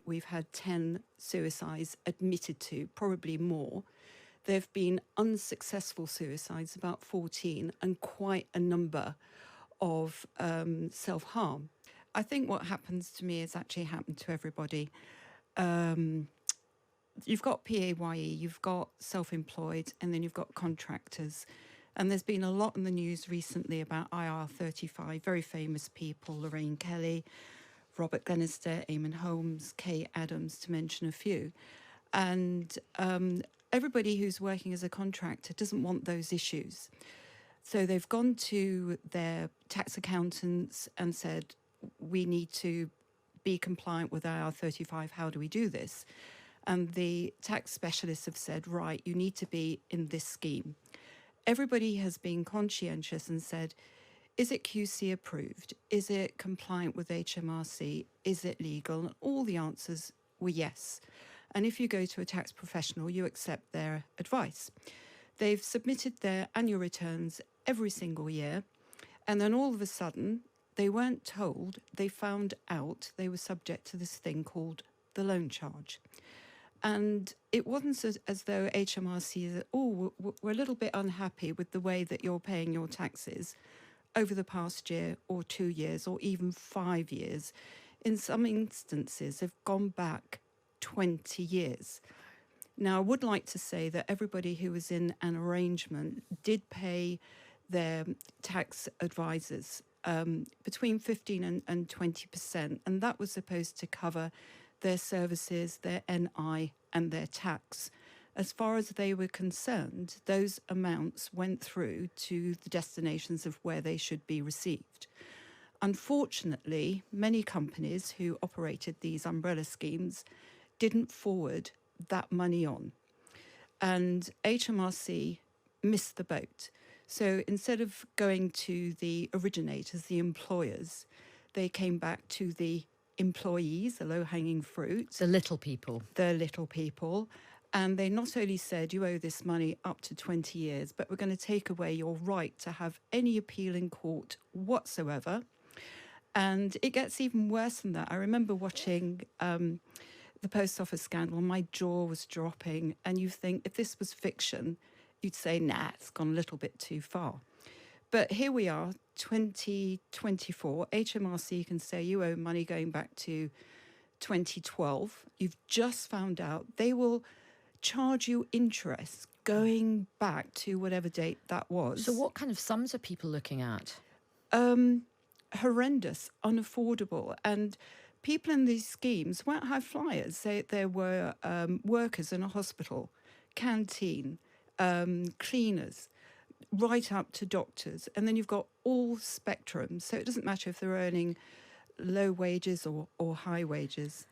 we've had 10 suicides admitted to, probably more. There have been unsuccessful suicides, about 14, and quite a number of self-harm. I think what happens to me has actually happened to everybody. You've got PAYE, you've got self-employed, and then you've got contractors. And there's been a lot in the news recently about IR35, very famous people, Lorraine Kelly, Robert Glenister, Eamon Holmes, Kay Adams, to mention a few. And everybody who's working as a contractor doesn't want those issues. So they've gone to their tax accountants and said, we need to be compliant with IR35. How do we do this? And the tax specialists have said, right, you need to be in this scheme. Everybody has been conscientious and said, is it QC approved? Is it compliant with HMRC? Is it legal? And all the answers were yes. And if you go to a tax professional, you accept their advice. They've submitted their annual returns every single year. And then all of a sudden, they weren't told, they found out they were subject to this thing called the loan charge. And it wasn't as though HMRC said, oh, we're a little bit unhappy with the way that you're paying your taxes over the past year or 2 years or even 5 years. In some instances, have gone back 20 years. Now, I would like to say that everybody who was in an arrangement did pay their tax advisors between 15 and 20%, and that was supposed to cover their services, their NI, and their tax. As far as they were concerned, those amounts went through to the destinations of where they should be received. Unfortunately, many companies who operated these umbrella schemes didn't forward that money on. And HMRC missed the boat. So instead of going to the originators, the employers, they came back to the employees, the low-hanging fruit. The little people. The little people. And they not only said, you owe this money up to 20 years, but we're going to take away your right to have any appeal in court whatsoever. And it gets even worse than that. I remember watching the post office scandal, my jaw was dropping. And you think, if this was fiction, you'd say, nah, it's gone a little bit too far. But here we are, 2024, HMRC can say you owe money going back to 2012. You've just found out they will charge you interest going back to whatever date that was. So what kind of sums are people looking at? Horrendous, unaffordable. And people in these schemes weren't high flyers. There were workers in a hospital, canteen, cleaners, right up to doctors. And then you've got all spectrums. So it doesn't matter if they're earning low wages or high wages.